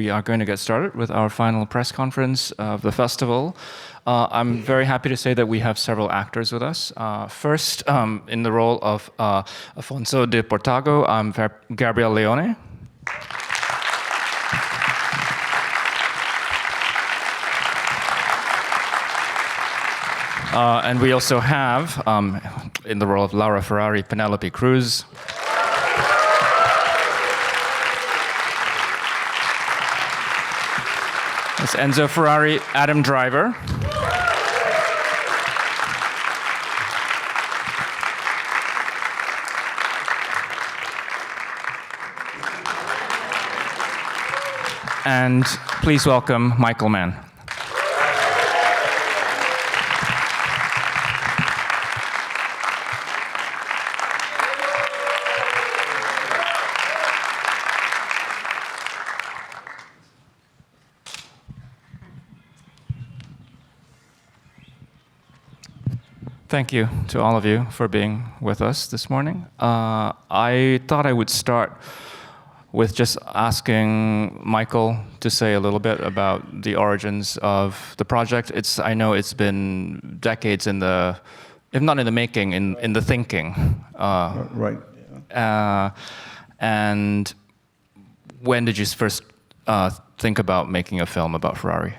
we are going to get started with our final press conference of the festival. I'm very happy to say that we have several actors with us. First, in the role of Afonso de Portago, I'm Gabriel Leone. And we also have, in the role of Laura Ferrari, Penélope Cruz. It's Enzo Ferrari, Adam Driver. And please welcome Michael Mann. Thank you to all of you for being with us this morning. I thought I would start with just asking Michael to say a little bit about the origins of the project. I know it's been decades in the, if not in the making, in the thinking. Right. And when did you first think about making a film about Ferrari?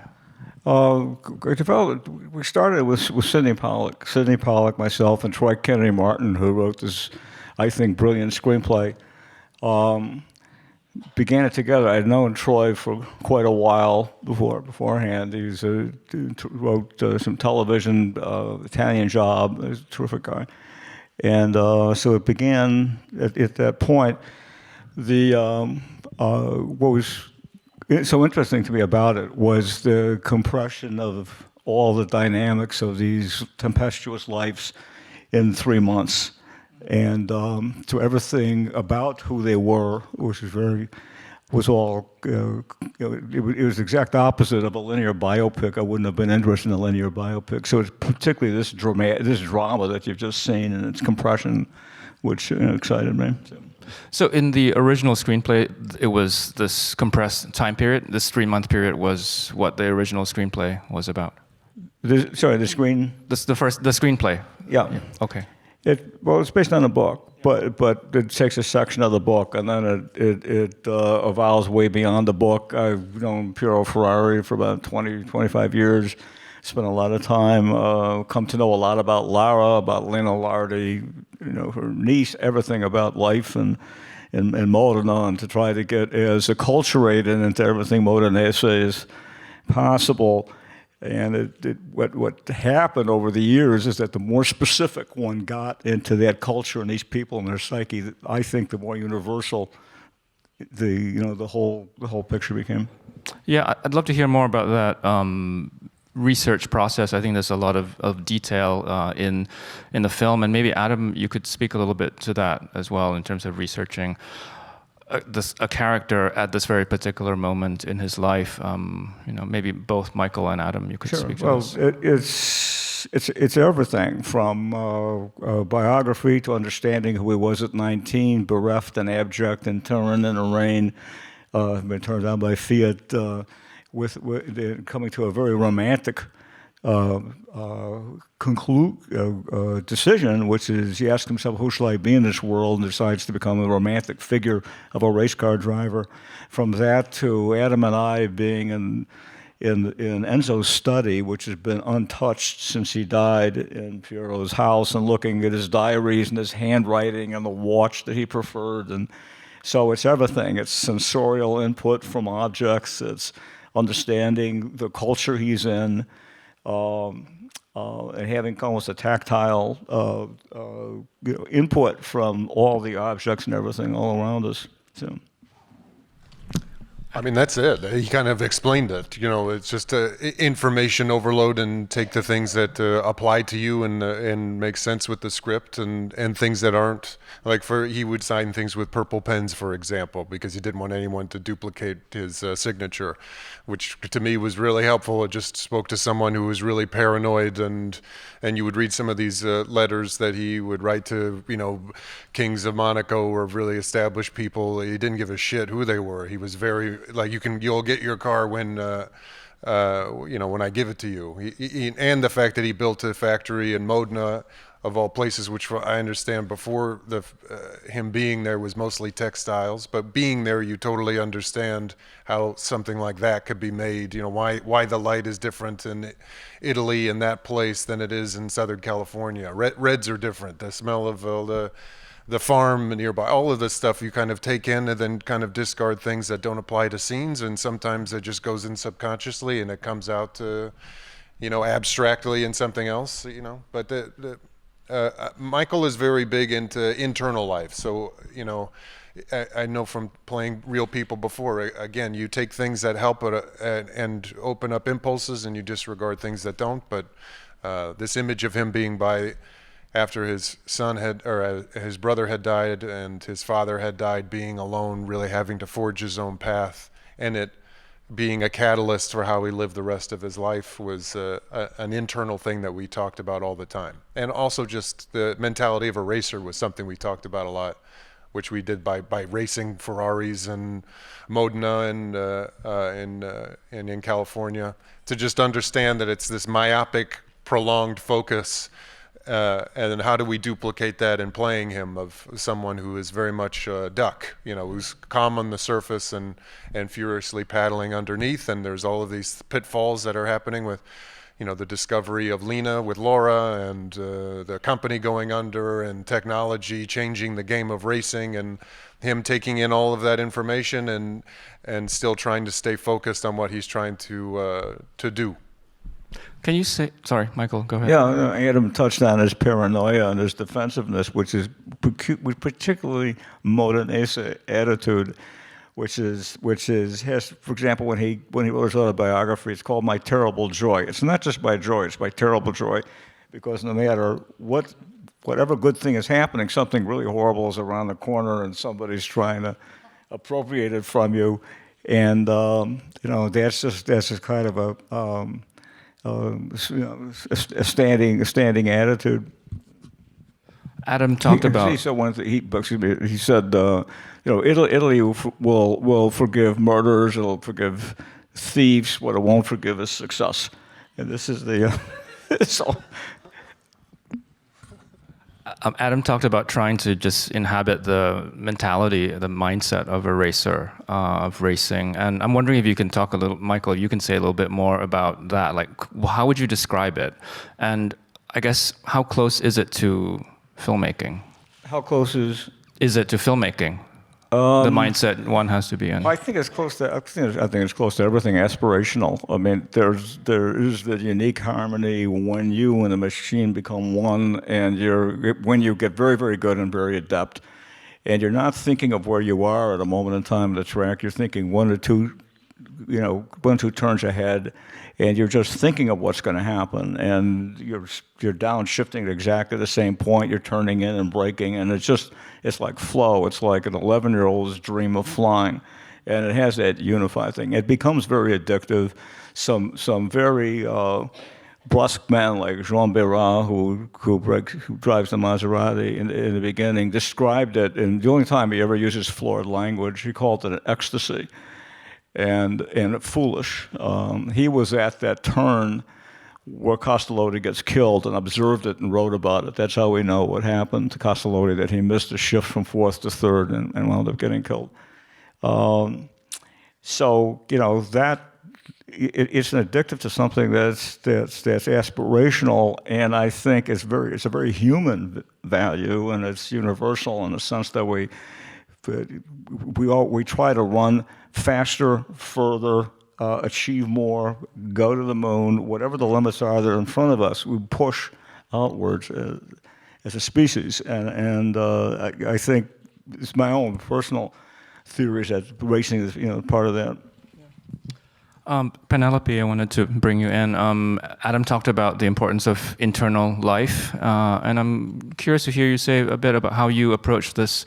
We started with Sidney Pollack, myself, and Troy Kennedy Martin, who wrote this, I think, brilliant screenplay. Began it together. I'd known Troy for quite a while beforehand. He wrote some television, Italian Job. He's a terrific guy. And so it began at that point. What was so interesting to me about it was the compression of all the dynamics of these tempestuous lives in 3 months. And to everything about who they were, which was all, it was the exact opposite of a linear biopic. I wouldn't have been interested in a linear biopic. So it's particularly this drama that you've just seen and its compression, which excited me. So in the original screenplay, it was this compressed time period. This 3-month period was what the original screenplay was about. The screen. The screenplay. Yeah. Okay. It's based on a book, but it takes a section of the book, and then it evolves way beyond the book. I've known Piero Ferrari for about 25 years. Spent a lot of time, come to know a lot about Lara, about Lena Lardi, her niece, everything about life and Modena, and to try to get as acculturated into everything Modenese as possible. And what happened over the years is that the more specific one got into that culture and these people and their psyche, I think the more universal the whole picture became. Yeah, I'd love to hear more about that research process. I think there's a lot of detail in the film, and maybe Adam, you could speak a little bit to that as well in terms of researching a character at this very particular moment in his life. Maybe both Michael and Adam, you could speak to this. It's everything from biography to understanding who he was at 19, bereft and abject in Turin in the rain, been turned down by Fiat, with coming to a very romantic decision, which is he asks himself, who shall I be in this world, and decides to become a romantic figure of a race car driver. From that to Adam and I being in Enzo's study, which has been untouched since he died, in Piero's house, and looking at his diaries and his handwriting and the watch that he preferred. And so it's everything. It's sensorial input from objects. It's understanding the culture he's in, and having almost a tactile input from all the objects and everything all around us. So. I mean, that's it. He kind of explained it. It's just information overload, and take the things that apply to you and make sense with the script, and things that aren't. Like he would sign things with purple pens, for example, because he didn't want anyone to duplicate his signature, which to me was really helpful. It just spoke to someone who was really paranoid, and you would read some of these letters that he would write to, kings of Monaco or really established people. He didn't give a shit who they were. He was very like you'll get your car when when I give it to you. And the fact that he built a factory in Modena, of all places, which I understand before him being there was mostly textiles, but being there, you totally understand how something like that could be made. Why the light is different in Italy and that place than it is in Southern California. Reds are different. The smell of the farm nearby, all of this stuff you kind of take in and then kind of discard things that don't apply to scenes, and sometimes it just goes in subconsciously and it comes out abstractly in something else, but Michael is very big into internal life. So, I know from playing real people before, again, you take things that help and open up impulses, and you disregard things that don't. But this image of him being by after his his brother had died and his father had died, being alone, really having to forge his own path, and it being a catalyst for how he lived the rest of his life was an internal thing that we talked about all the time. And also just the mentality of a racer was something we talked about a lot, which we did by racing Ferraris and Modena and in California, to just understand that it's this myopic, prolonged focus. And then how do we duplicate that in playing him, of someone who is very much a duck, who's calm on the surface and furiously paddling underneath. And there's all of these pitfalls that are happening with, the discovery of Lena with Laura, and the company going under, and technology changing the game of racing, and him taking in all of that information and still trying to stay focused on what he's trying to do. Can you say, sorry, Michael, go ahead. Yeah, Adam touched on his paranoia and his defensiveness, which is particularly Modenese attitude, which has, for example, when he wrote his autobiography, it's called My Terrible Joy. It's not just by joy, it's by terrible joy, because no matter whatever good thing is happening, something really horrible is around the corner and somebody's trying to appropriate it from you, and that's just kind of a standing attitude. Adam talked about. He said, Italy will forgive murderers, it'll forgive thieves. What it won't forgive is success. And this is the. Adam talked about trying to just inhabit the mentality, the mindset of a racer, of racing. And I'm wondering if you can talk a little, Michael, you can say a little bit more about that. Like, how would you describe it? And I guess, how close is it to filmmaking? How close is it to filmmaking? The mindset one has to be in. I think it's close to. I think it's close to everything aspirational. I mean, there is the unique harmony when you and the machine become one, and when you get very, very good and very adept, and you're not thinking of where you are at a moment in time on the track. You're thinking one or two turns ahead, and you're just thinking of what's going to happen, and you're downshifting at exactly the same point. You're turning in and braking, and it's like flow. It's like an 11-year-old's dream of flying, and it has that unified thing. It becomes very addictive. Some very brusque men like Jean Bérat, who drives the Maserati in the beginning, described it, and the only time he ever uses florid language, he called it an ecstasy. And foolish. He was at that turn where Castellotti gets killed and observed it and wrote about it. That's how we know what happened to Castellotti, that he missed a shift from fourth to third and wound up getting killed. So that it's an addictive to something that's aspirational, and I think it's a very human value, and it's universal in the sense that we try to run faster, further, achieve more, go to the moon, whatever the limits are that are in front of us, we push outwards as a species. And I think it's my own personal theories that racing is part of that. Penelope, I wanted to bring you in. Adam talked about the importance of internal life, and I'm curious to hear you say a bit about how you approach this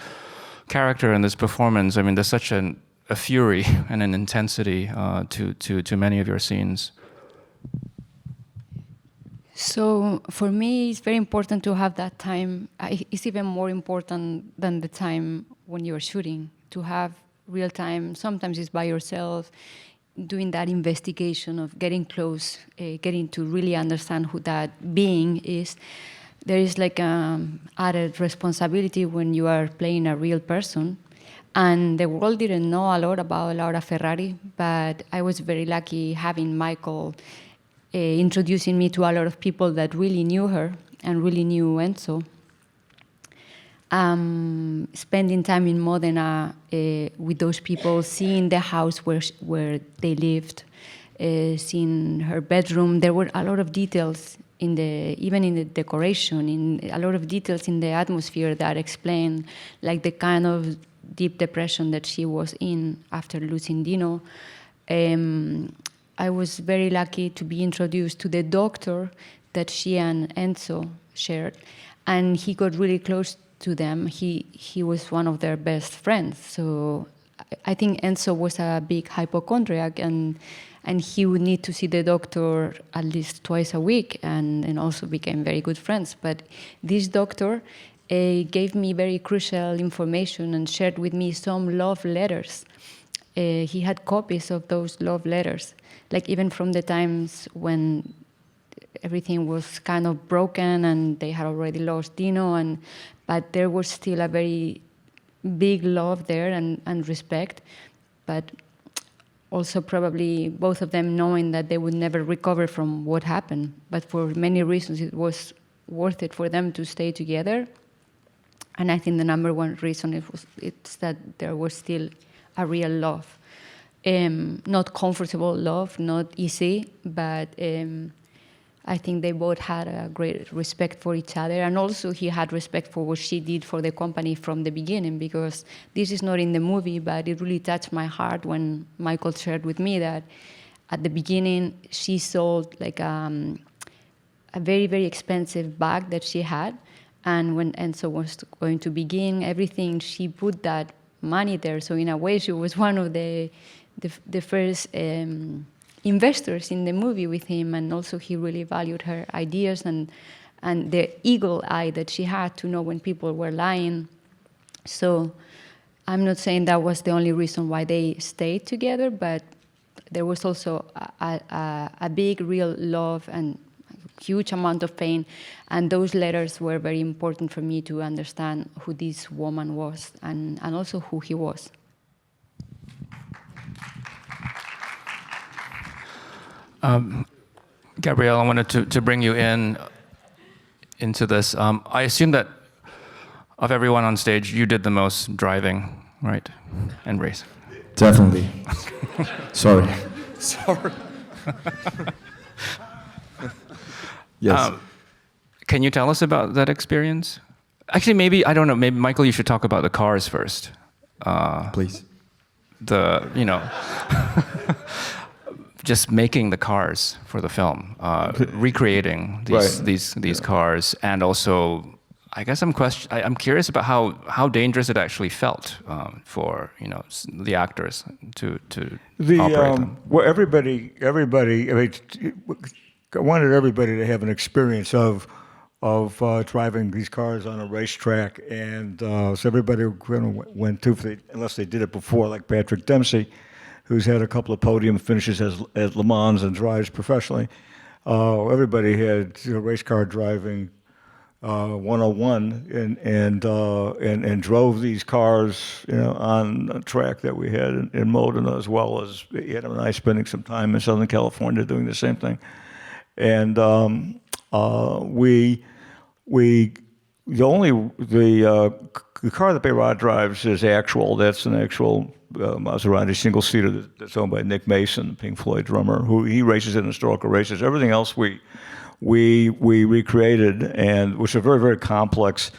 character and this performance. I mean, there's such a fury and an intensity to many of your scenes. So for me, it's very important to have that time. It's even more important than the time when you're shooting, to have real time. Sometimes it's by yourself, doing that investigation of getting close, getting to really understand who that being is. There is like added responsibility when you are playing a real person. And the world didn't know a lot about Laura Ferrari, but I was very lucky having Michael introducing me to a lot of people that really knew her and really knew Enzo. Spending time in Modena with those people, seeing the house where they lived, seeing her bedroom. There were a lot of details even in the decoration, in a lot of details in the atmosphere that explain like the kind of deep depression that she was in after losing Dino. I was very lucky to be introduced to the doctor that she and Enzo shared, and he got really close to them. He was one of their best friends. So I think Enzo was a big hypochondriac, and he would need to see the doctor at least twice a week, and also became very good friends. But this doctor gave me very crucial information and shared with me some love letters. He had copies of those love letters, like even from the times when everything was kind of broken and they had already lost Dino, but there was still a very big love there and respect, but also probably both of them knowing that they would never recover from what happened. But for many reasons, it was worth it for them to stay together. And I think the number one reason it's that there was still a real love. Not comfortable love, not easy, but I think they both had a great respect for each other. And also he had respect for what she did for the company from the beginning, because this is not in the movie, but it really touched my heart when Michael shared with me that at the beginning she sold like a very, very expensive bag that she had. And when Enzo was going to begin everything, she put that money there. So in a way, she was one of the first investors in the movie with him. And also he really valued her ideas and the eagle eye that she had to know when people were lying. So I'm not saying that was the only reason why they stayed together, but there was also a big, real love and huge amount of pain, and those letters were very important for me to understand who this woman was and also who he was. Gabrielle, I wanted to bring you into this. I assume that of everyone on stage, you did the most driving, right? And race. Definitely. Sorry. Sorry. Yes. Can you tell us about that experience? Actually, maybe, I don't know, maybe Michael, you should talk about the cars first. Please. Just making the cars for the film, recreating these cars, and also, I guess I'm curious about how dangerous it actually felt for the actors to operate them. Well, everybody. I mean, I wanted everybody to have an experience of driving these cars on a racetrack, and so everybody went to, unless they did it before, like Patrick Dempsey, who's had a couple of podium finishes at Le Mans and drives professionally. Everybody had race car driving 101 and drove these cars on a track that we had in Modena, as well as Adam and I spending some time in Southern California doing the same thing. And the car that Beyrad drives is actual. That's an actual Maserati single-seater that's owned by Nick Mason, Pink Floyd drummer, who he races in historical races. Everything else we recreated, and which is a very, very complex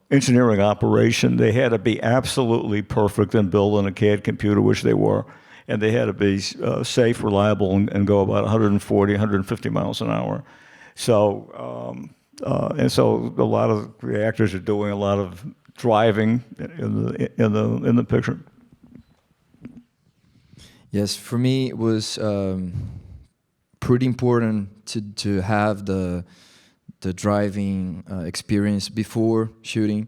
engineering operation. They had to be absolutely perfect and built on a CAD computer, which they were. And they had to be safe, reliable, and go about 140, 150 miles an hour. So, and so a lot of the actors are doing a lot of driving in the picture. Yes, for me it was pretty important to have the driving experience before shooting.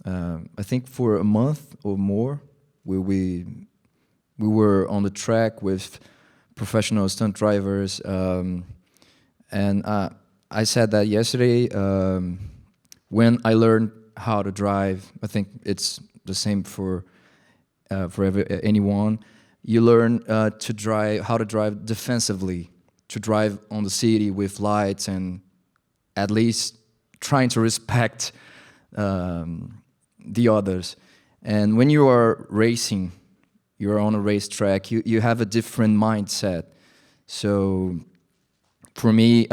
I think for a month or more, We were on the track with professional stunt drivers, and I said that yesterday. When I learned how to drive, I think it's the same for anyone. You learn to drive, how to drive defensively, to drive on the city with lights and at least trying to respect the others. And when you are racing, you're on a racetrack, you have a different mindset. So for me,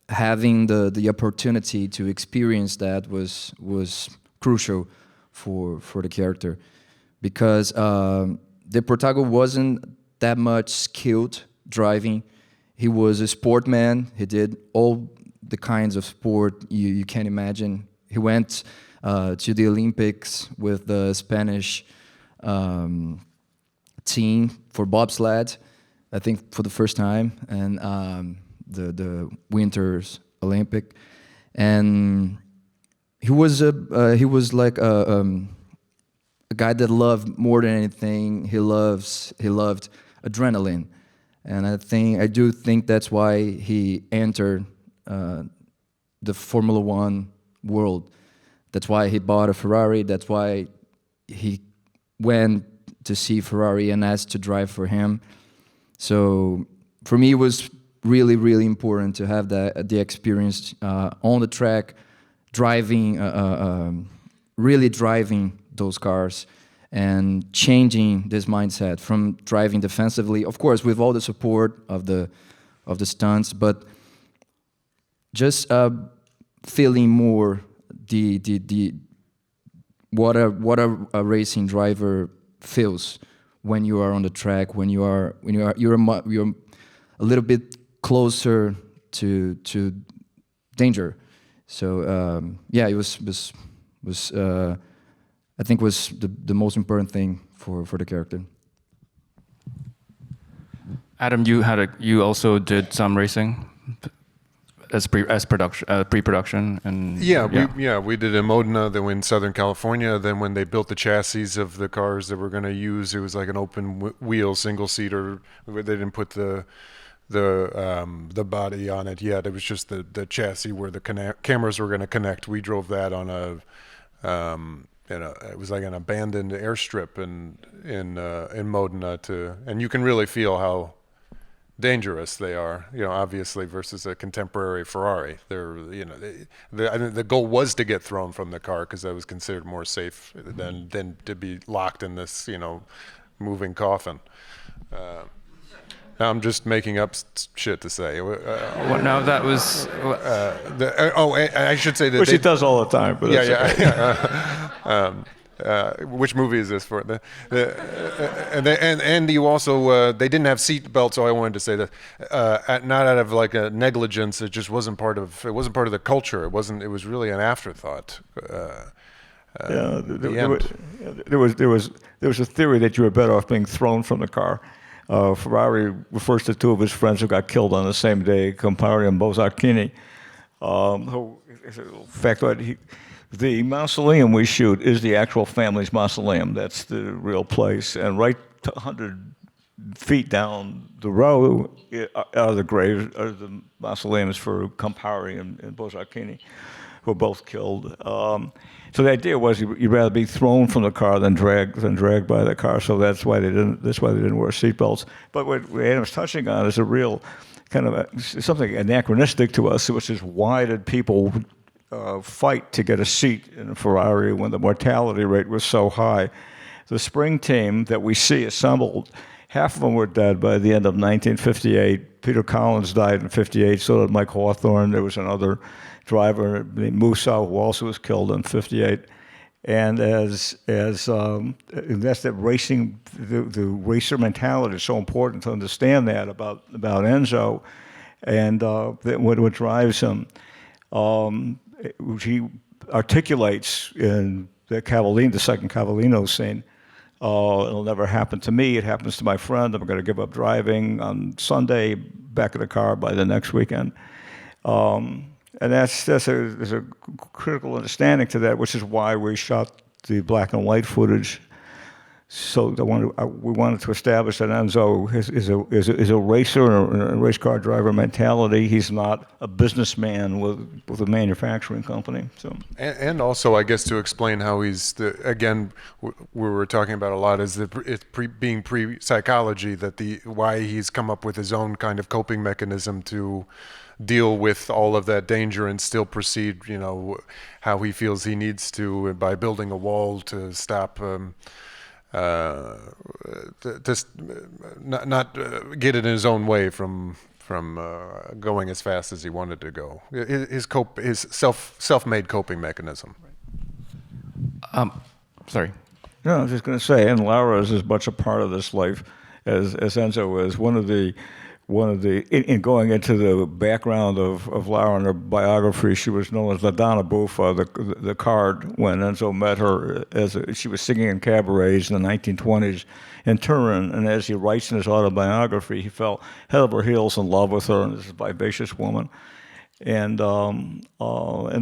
having the opportunity to experience that was crucial for the character, because the protagonist wasn't that much skilled driving. He was a sportman. He did all the kinds of sport you can imagine. He went to the Olympics with the Spanish team for bobsled, I think for the first time, and the Winter's Olympic, and he was like a guy that loved more than anything. He loved adrenaline, and I do think that's why he entered the Formula One world. That's why he bought a Ferrari. That's why he went to see Ferrari and asked to drive for him. So for me, it was really, really important to have the experience on the track, driving, really driving those cars and changing this mindset from driving defensively, of course, with all the support of the stunts, but just feeling more what a racing driver feels when you are on the track, when you're a little bit closer to danger. So yeah, it was I think was the most important thing for the character. Adam, you also did some racing as pre-production, and we did in Modena, then in Southern California. Then when they built the chassis of the cars that we're going to use, it was like an open wheel single seater. They didn't put the body on it yet. It was just the chassis where the cameras were going to connect. We drove that on it was like an abandoned airstrip in Modena and you can really feel how dangerous they are, obviously, versus a contemporary Ferrari. I think the goal was to get thrown from the car because that was considered more safe than to be locked in this, moving coffin. I'm just making up shit to say. What now? That was. I should say that. Which he does all the time. But which movie is this for? And you also they didn't have seat belts, so I wanted to say that not out of like a negligence. It just wasn't part of the culture. It was really an afterthought. There was a theory that you were better off being thrown from the car. Ferrari refers to two of his friends who got killed on the same day, Campari and Bozzacchini. In fact, the mausoleum we shoot is the actual family's mausoleum. That's the real place. And right 100 feet down the road out of the graves are the mausoleums for Campari and Bozzacchini, who were both killed. So the idea was you'd rather be thrown from the car than dragged by the car. So that's why they didn't wear seatbelts. But what Adam's touching on is a real kind of something anachronistic to us, which is why did people fight to get a seat in a Ferrari when the mortality rate was so high? The spring team that we see assembled, half of them were dead by the end of 1958. Peter Collins died in 58, so did Mike Hawthorne. There was another driver named Musa who also was killed in 58. And as that's that racing, the racer mentality is so important to understand that about Enzo, and what drives him. He articulates in the second Cavallino scene. It'll never happen to me. It happens to my friend. I'm going to give up driving on Sunday, back of the car by the next weekend. And there's a critical understanding to that, which is why we shot the black and white footage So we wanted to establish that Enzo is a racer and a race car driver mentality. He's not a businessman with a manufacturing company. So And also, I guess, to explain how he's again, we were talking about a lot is being pre-psychology, that why he's come up with his own kind of coping mechanism to deal with all of that danger and still proceed. You know, how he feels he needs to by building a wall to stop. Just not get it in his own way from going as fast as he wanted to go. His self-made coping mechanism. Sorry. No, I was just going to say, and Laura is as much a part of this life as Enzo is. In going into the background of Laura and her biography, she was known as La Donna Buffa, the card, when Enzo met her she was singing in cabarets in the 1920s in Turin, and as he writes in his autobiography, he fell head over heels in love with her, and this vivacious woman. And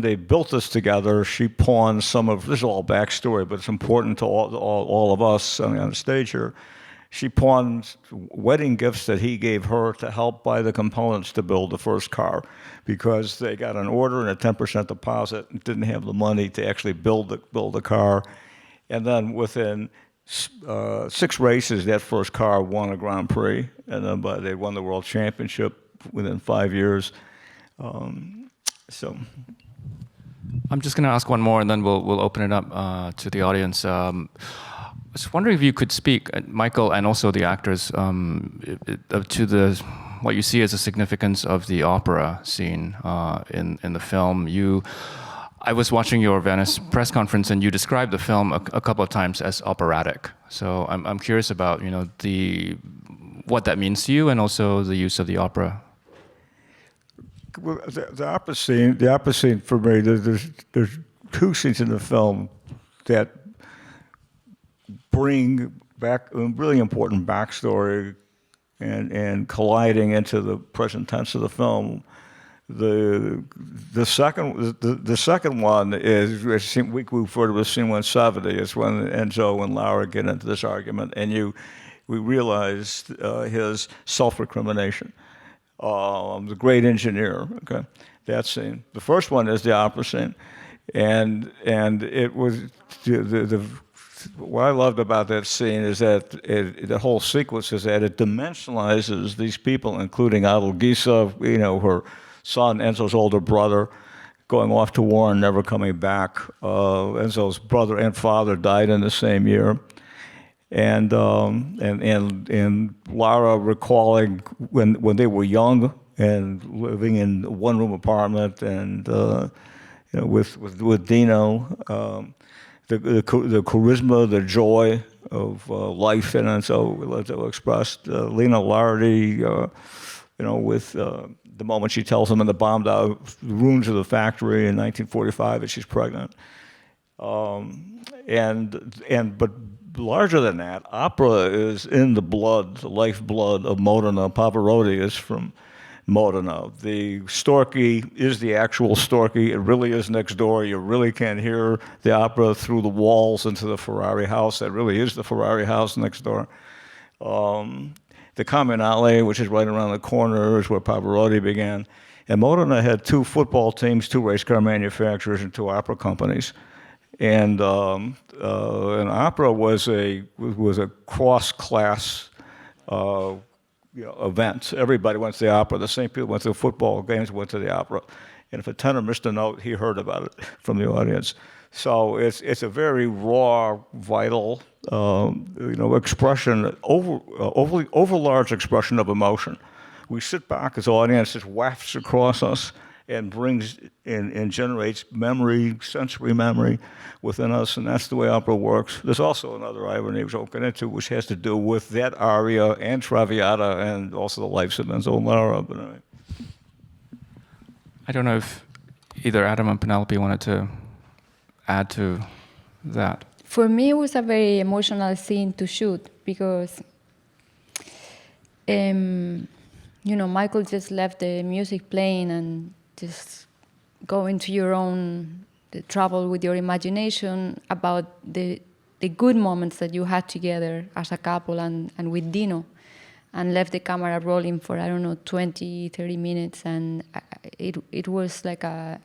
they built this together. She pawned some of, this is all backstory, but it's important to all of us on the stage here. She pawned wedding gifts that he gave her to help buy the components to build the first car, because they got an order and a 10% deposit and didn't have the money to actually build the car. And then within 6 races, that first car won a Grand Prix, and then they won the World Championship within 5 years. So I'm just going to ask one more, and then we'll open it up to the audience. I was wondering if you could speak, Michael, and also the actors, to what you see as the significance of the opera scene in the film. I was watching your Venice press conference, and you described the film a couple of times as operatic. So I'm curious about what that means to you, and also the use of the opera. Well, the opera scene for me, there's 2 scenes in the film that bring back a really important backstory and colliding into the present tense of the film. The second one is we refer to as scene 170. It's when Enzo and Laura get into this argument, and we realize his self-recrimination. The great engineer. Okay, that scene. The first one is the opera scene, and it was what I loved about that scene is that the whole sequence is that it dimensionalizes these people, including Adalgisa, her son, Enzo's older brother, going off to war and never coming back. Enzo's brother and father died in the same year. And Lara recalling when they were young and living in a one-room apartment and with Dino, the charisma, the joy of life, and so expressed. Lena Lardy, with the moment she tells him in the bombed out ruins of the factory in 1945 that she's pregnant, but larger than that, opera is in the blood, the lifeblood of Modena. Pavarotti is from Modena. The Storky is the actual Storky. It really is next door. You really can hear the opera through the walls into the Ferrari house. That really is the Ferrari house next door. The Comunale, which is right around the corner, is where Pavarotti began. And Modena had 2 football teams, 2 race car manufacturers, and 2 opera companies. And opera was a cross-class event. Everybody went to the opera. The same people went to the football games, went to the opera. And if a tenor missed a note, he heard about it from the audience. So it's a very raw, vital, expression, overlarge expression of emotion. We sit back as audience, it wafts across us and brings and generates memory, sensory memory within us, and that's the way opera works. There's also another irony which I'll get into, which has to do with that aria and Traviata and also the lives of Enzo and Lara. But anyway. I don't know if either Adam and Penelope wanted to add to that. For me, it was a very emotional scene to shoot because, Michael just left the music playing and just go into your own travel with your imagination about the the good moments that you had together as a couple and with Dino, and left the camera rolling for, I don't know, 20, 30 minutes. And it was like a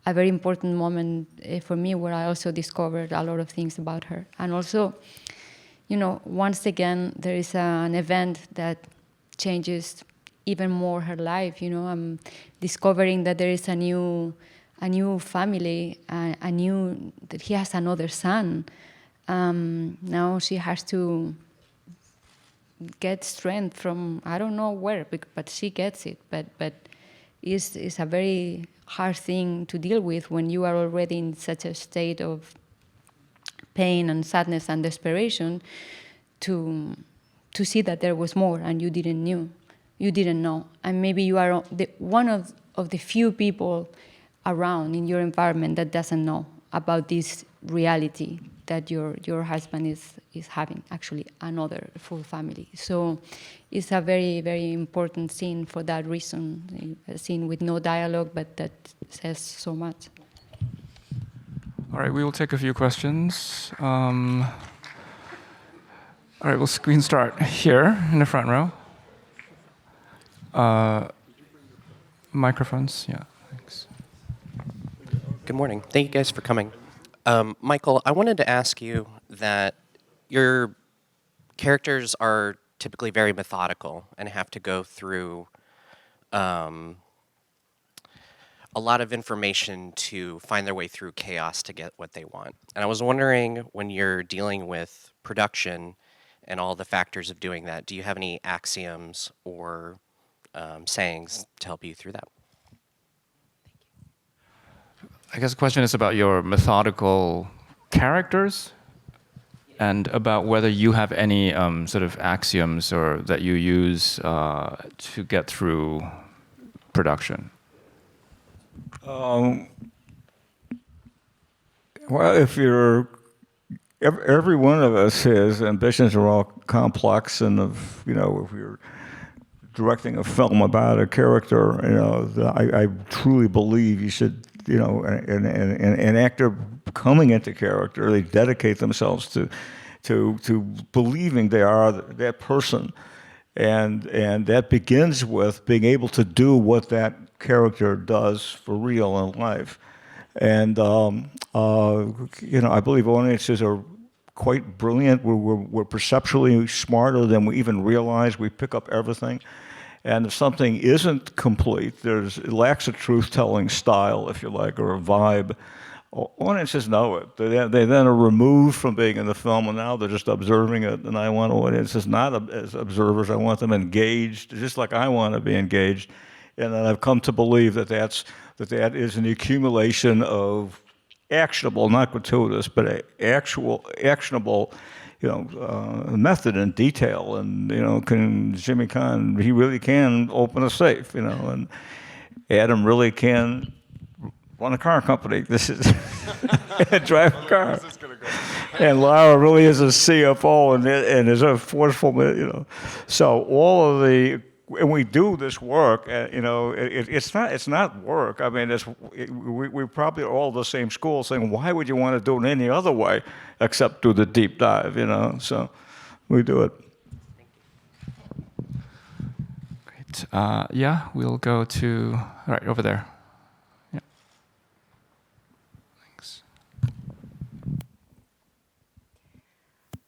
very important moment for me, where I also discovered a lot of things about her. And also, you know, once again, there is an event that changes even more her life. You know, I'm discovering that there is a new family, that he has another son. Now she has to get strength from, I don't know where, but she gets it. But it's a very hard thing to deal with when you are already in such a state of pain and sadness and desperation, to see that there was more and you didn't know. And maybe you are one of the few people around in your environment that doesn't know about this reality that your husband is having, actually another full family. So it's a very, very important scene for that reason, a scene with no dialogue, but that says so much. All right, we will take a few questions. All right, we can start here in the front row. Microphones, yeah, thanks. Good morning. Thank you guys for coming. Michael, I wanted to ask you that your characters are typically very methodical and have to go through a lot of information to find their way through chaos to get what they want. And I was wondering, when you're dealing with production and all the factors of doing that, do you have any axioms or sayings to help you through that? I guess the question is about your methodical characters, and about whether you have any sort of axioms or that you use to get through production. Well, if every one of us, his ambitions are all complex, and if you're directing a film about a character, I truly believe you should, an actor coming into character, they dedicate themselves to believing they are that person, and that begins with being able to do what that character does for real in life. And I believe audiences are quite brilliant. We're perceptually smarter than we even realize. We pick up everything. And if something isn't complete, it lacks a truth-telling style, if you like, or a vibe, audiences know it. They then are removed from being in the film, and now they're just observing it. And I want audiences not as observers. I want them engaged, just like I want to be engaged. And then I've come to believe that that is an accumulation of actionable, not gratuitous, but actionable, method and detail. And Jimmy Kahn, he really can open a safe, and Adam really can run a car company. This is drive a car. And Lara really is a CFO and is a forceful, So all of and we do this work, it's not work. I mean, we probably are all the same school, saying, why would you want to do it any other way except do the deep dive, So we do it. Great. Yeah, we'll go to, all right, over there. Yeah. Thanks.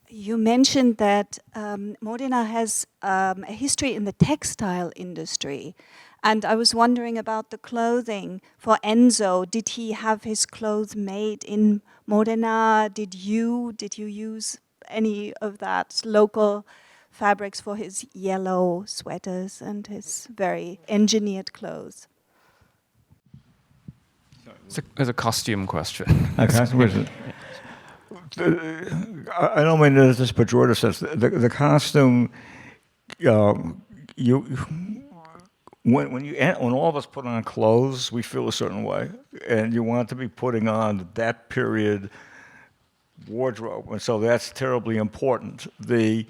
You mentioned that Modena has a history in the textile industry, and I was wondering about the clothing for Enzo. Did he have his clothes made in Modena? Did you use any of that local fabrics for his yellow sweaters and his very engineered clothes? It's a costume question. A costume question. I don't mean this is pejorative sense. The costume, when all of us put on clothes, we feel a certain way, and you want to be putting on that period wardrobe, and so that's terribly important. The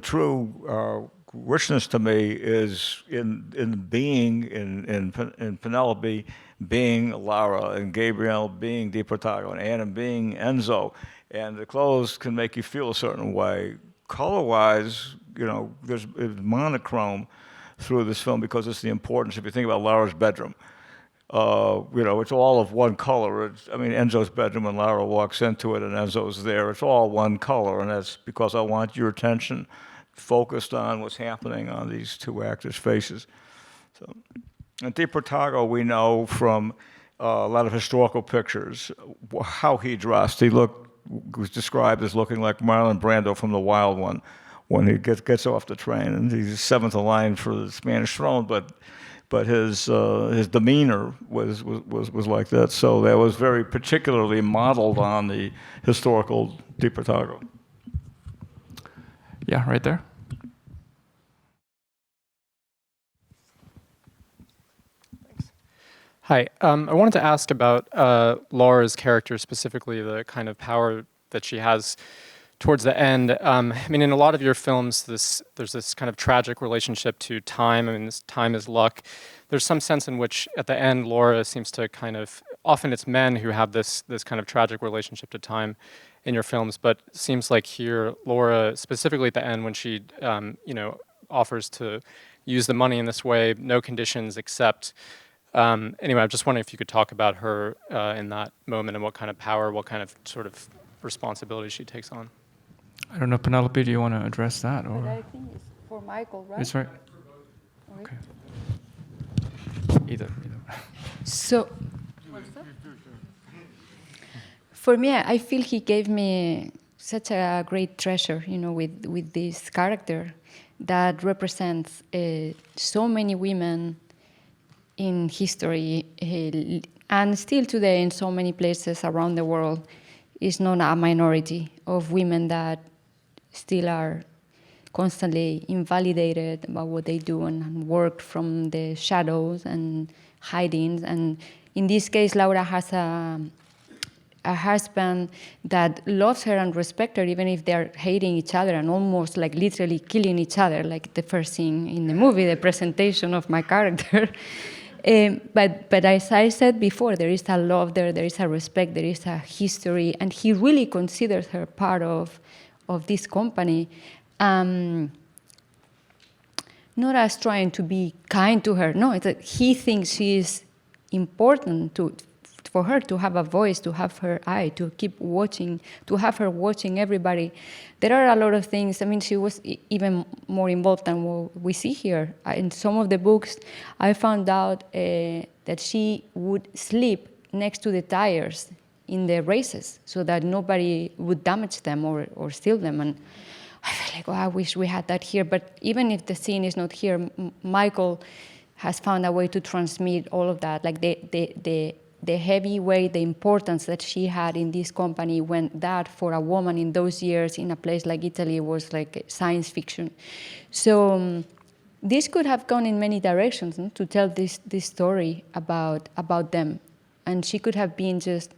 true richness to me is in being in Penelope being Lara and Gabriel being Di Portago and Adam being Enzo, and the clothes can make you feel a certain way. Color-wise, you know, there's monochrome through this film because it's the importance. If you think about Lara's bedroom, you know, it's all of one color. I mean, Enzo's bedroom, when Lara walks into it and Enzo's there, it's all one color, and that's because I want your attention focused on what's happening on these two actors' faces. So, and Di Portago, we know from a lot of historical pictures how he dressed. He was described as looking like Marlon Brando from The Wild One when he gets off the train, and he's seventh in line for the Spanish throne, but his demeanor was like that. So that was very particularly modeled on the historical Di Portago. Yeah, right there. Hi, I wanted to ask about Laura's character, specifically the kind of power that she has towards the end. I mean, in a lot of your films, there's this kind of tragic relationship to time. I mean, this time is luck. There's some sense in which, at the end, Laura seems to kind of, often it's men who have this kind of tragic relationship to time in your films, but it seems like here, Laura, specifically at the end, when she, you know, offers to use the money in this way, no conditions except. Anyway, I'm just wondering if you could talk about her in that moment and what kind of power, what kind of sort of responsibility she takes on. I don't know, Penelope, do you want to address that? Or? But I think it's for Michael, right? It's right. Okay. Either. So, for me, I feel he gave me such a great treasure, you know, with this character that represents so many women in history and still today in so many places around the world. Is not a minority of women that still are constantly invalidated about what they do and work from the shadows and hiding. And in this case, Laura has a husband that loves her and respects her, even if they're hating each other and almost like literally killing each other, like the first scene in the movie, the presentation of my character. But as I said before, there is a love there is a respect, there is a history, and he really considers her part of this company. Not as trying to be kind to her, no, it's that he thinks she is important for her to have a voice, to have her eye, to keep watching, to have her watching everybody. There are a lot of things. I mean, she was even more involved than what we see here. In some of the books, I found out that she would sleep next to the tires in the races so that nobody would damage them or steal them. And I feel like, oh, I wish we had that here. But even if the scene is not here, Michael has found a way to transmit all of that, like the heavy weight, the importance that she had in this company, when that for a woman in those years in a place like Italy was like science fiction. So this could have gone in many directions, no? To tell this story about them. And she could have been just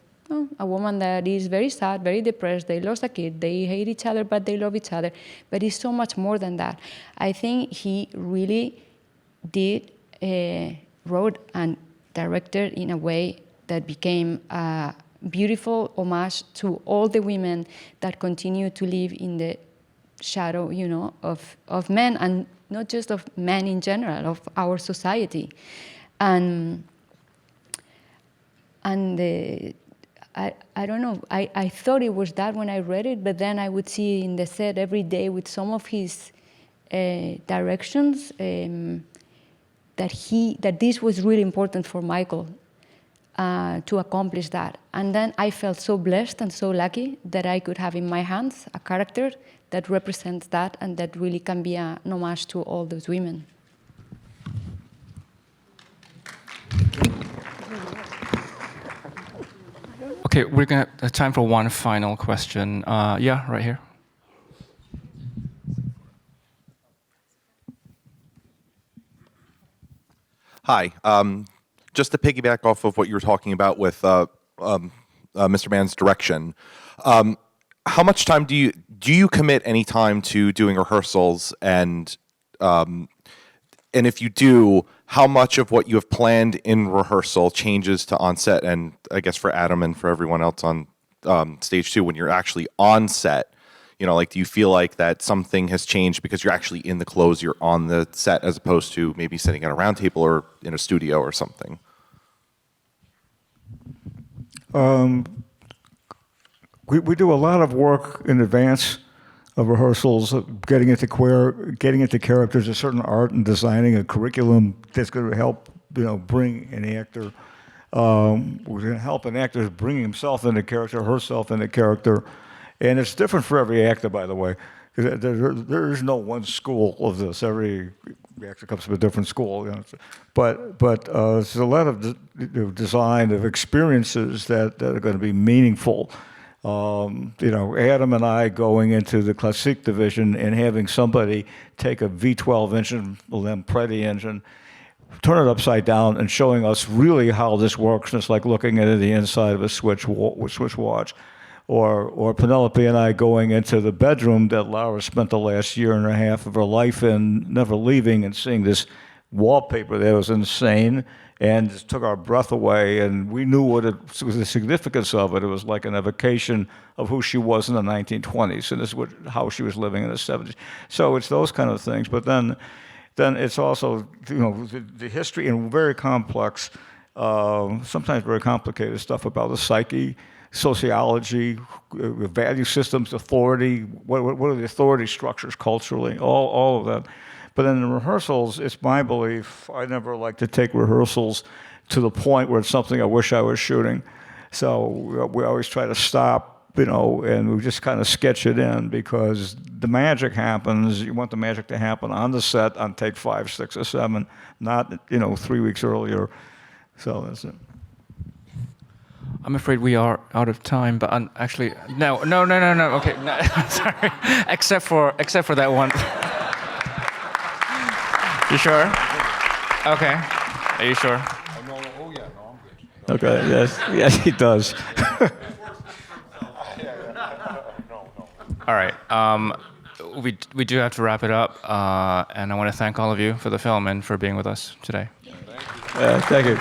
a woman that is very sad, very depressed, they lost a kid, they hate each other, but they love each other. But it's so much more than that. I think he really wrote and directed in a way that became a beautiful homage to all the women that continue to live in the shadow, you know, of men, and not just of men in general, of our society. And I don't know, I thought it was that when I read it, but then I would see in the set every day with some of his directions that this was really important for Michael to accomplish that. And then I felt so blessed and so lucky that I could have in my hands a character that represents that and that really can be an homage to all those women. Okay, we're going to have time for one final question. Yeah, right here. Hi. Just to piggyback off of what you were talking about with Mr. Mann's direction, how much time do you commit any time to doing rehearsals and And if you do, how much of what you have planned in rehearsal changes to on set? And I guess for Adam and for everyone else on stage too, when you're actually on set, you know, like, do you feel like that something has changed because you're actually in the clothes, you're on the set, as opposed to maybe sitting at a round table or in a studio or something? We do a lot of work in advance of rehearsals, getting into characters, a certain art, and designing a curriculum that's going to help, bring an actor. We're going to help an actor bring himself into character, herself into character, and it's different for every actor, by the way. There is no one school of this. Every actor comes from a different school, but there's a lot of design of experiences that are going to be meaningful. Adam and I going into the Classique division and having somebody take a V12 engine, a Lampredi engine, turn it upside down and showing us really how this works. And it's like looking into the inside of a switch watch. Or Penelope and I going into the bedroom that Laura spent the last year and a half of her life in, never leaving, and seeing this wallpaper that was insane and just took our breath away, and we knew what was the significance of it. It was like an evocation of who she was in the 1920s, and this is how she was living in the 70s. So it's those kind of things, but then it's also, the history and very complex, sometimes very complicated stuff about the psyche, sociology, value systems, authority, what are the authority structures culturally, all of that. But in the rehearsals, it's my belief, I never like to take rehearsals to the point where it's something I wish I was shooting. So we always try to stop, and we just kind of sketch it in, because the magic happens. You want the magic to happen on the set on take 5, 6, or 7, not 3 weeks earlier. So that's it. I'm afraid we are out of time, but actually, no. Okay, no, sorry. Except for that one. You sure? Okay. Are you sure? Oh yeah, no, I'm good. Okay. Yes, he does. All right. We do have to wrap it up, and I want to thank all of you for the film and for being with us today. Thank you.